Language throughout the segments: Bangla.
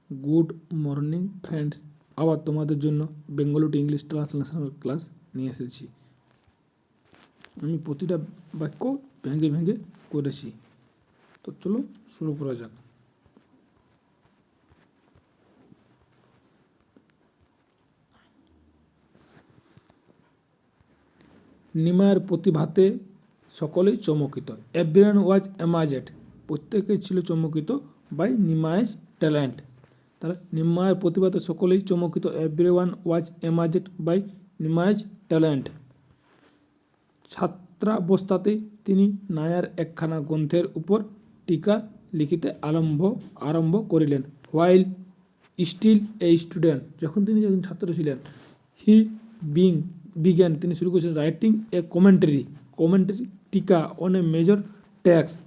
গুড মর্নিং ফ্রেন্ডস, আবার তোমাদের জন্য Bengali to English translational class নিয়ে এসেছি। আমি প্রতিটা বাক্য ভেঙে ভেঙে করেছি, তো চলো শুরু করা যাক। নিমায়ের প্রতিভাতে সকলেই চমকিত। এভরিওয়ান ওয়াজ অ্যামাজড, প্রত্যেকেই ছিল চমকিত বাই নিমায়েস ট্যালেন্ট। তাহলে নিমায়ের প্রতিভাতে সকলেই চমকিত, এভরিওয়ান ওয়াজ অ্যামাজড বাই নিমায়েস ট্যালেন্ট। ছাত্রাবস্থাতেই তিনি নায়ার একখানা গ্রন্থের উপর টিকা লিখিতে আরম্ভ করিলেন। হোয়াইল স্টিল এ স্টুডেন্ট, যখন তিনি ছাত্র ছিলেন, হি বিজ্ঞান তিনি শুরু করেছিলেন রাইটিং এ কমেন্টারি টিকা on a major text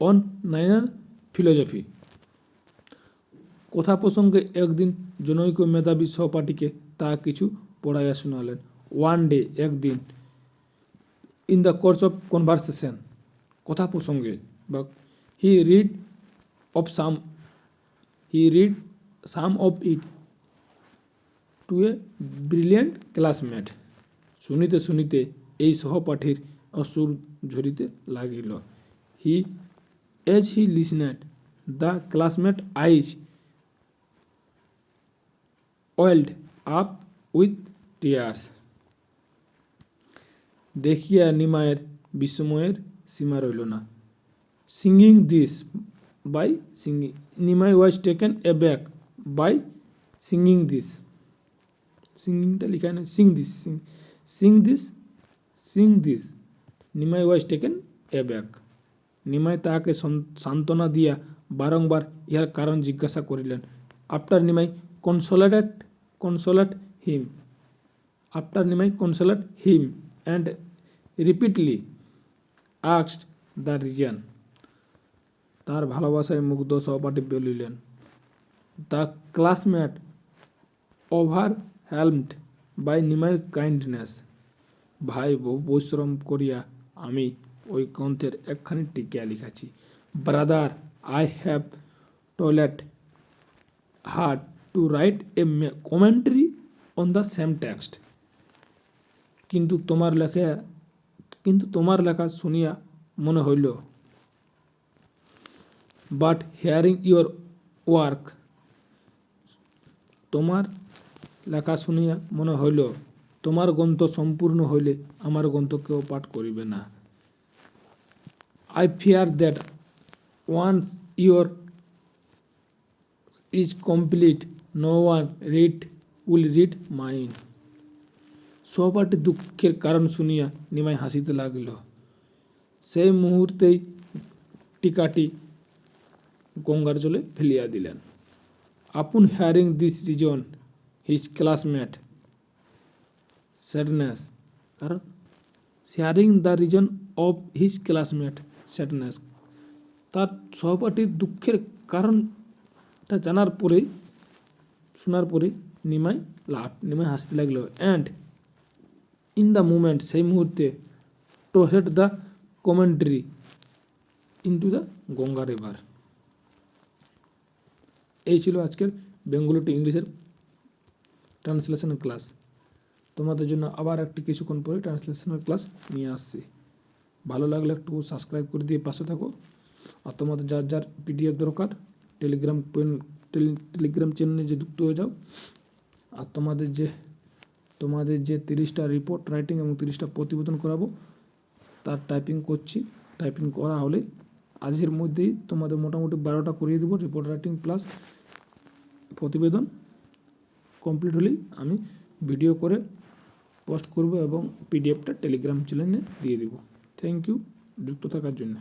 on Nair philosophy. কথা প্রসঙ্গে একদিন জনৈক মেধাবী সহপাঠীকে তা কিছু পড়াইয়া শোনালেন। ওয়ান ডে, একদিন, in the course of conversation, কথা প্রসঙ্গে, বা he read some of it to a brilliant classmate. শুনিতে শুনিতে এই সহপাঠীর অশ্রু ঝরিতে লাগিল। As he listened, the classmate eyes welled up with tears. দেখিয়া নিমায়ের বিস্ময়ের সীমা রইল না। Nimai was taken aback by সিঙ্গিংটা লিখা নেই, seeing this. Nimai was taken aback. Nimai তাহাকে সান্ত্বনা দিয়া বারংবার ইহার কারণ জিজ্ঞাসা করিলেন। After Nimai consulate him and repeatedly asked the reason. তার ভালোবাসায় মুগ্ধ সহপাঠী বলিলেন। দ্য ক্লাসমেট overwhelmed by নিমাইয়ের কাইন্ডনেস। ভাই, বহু পরিশ্রম করিয়া আমি ওই গ্রন্থের একখানি টিকা লিখাছি। Brother, I have toiled hard to write a commentary on the same text. কিন্তু তোমার লেখা শুনিয়া মনে হইল, বাট হিয়ারিং ইউর ওয়ার্ক, তোমার লেখা শুনিয়া মনে হইল, তোমার গ্রন্থ সম্পূর্ণ হইলে আমার গ্রন্থ কেউ পাঠ করিবে না। I fear that once your is complete no one will read mine. সহপাঠীর দুঃখের কারণ শুনিয়া নিমাই হাসিতে লাগিল। সেই মুহূর্তেই টিকাটি গঙ্গার জলে ফেলিয়া দিলেন। Upon hearing this reason his classmate sadness, কারণ hearing the reason of his classmate sadness, তার সহপাঠীর দুঃখের কারণটা শোনার পরে নিমাই হাসতে লাগল। অ্যান্ড ইন দ্য মুমেন্ট, সেই মুহূর্তে, tossed the commentary into the Ganga river. এই ছিল আজকের বেঙ্গলি টু ইংলিশের ট্রান্সলেশন ক্লাস। তোমাদের জন্য আবার কিছুক্ষণ পরে ট্রান্সলেশনের ক্লাস নিয়ে আসছি। ভালো লাগলে একটু সাবস্ক্রাইব করে দিয়ে পাশে থাকো। আর তোমাদের যার পিডিএফ দরকার টেলিগ্রাম চ্যানেলে যে যুক্ত হয়ে যাও। আর তোমাদের যে 30টা রিপোর্ট রাইটিং এবং 30টা প্রতিবেদন করাবো, তার টাইপিং করছি। টাইপিং করা হলে আজকের মধ্যেই তোমাদের মোটামুটি 12টা করিয়ে দেবো। রিপোর্ট রাইটিং প্লাস প্রতিবেদন কমপ্লিট হলেই আমি ভিডিও করে পোস্ট করব এবং পিডিএফটা টেলিগ্রাম চ্যানেলে দিয়ে দেবো। থ্যাংক ইউ যুক্ত থাকার জন্য।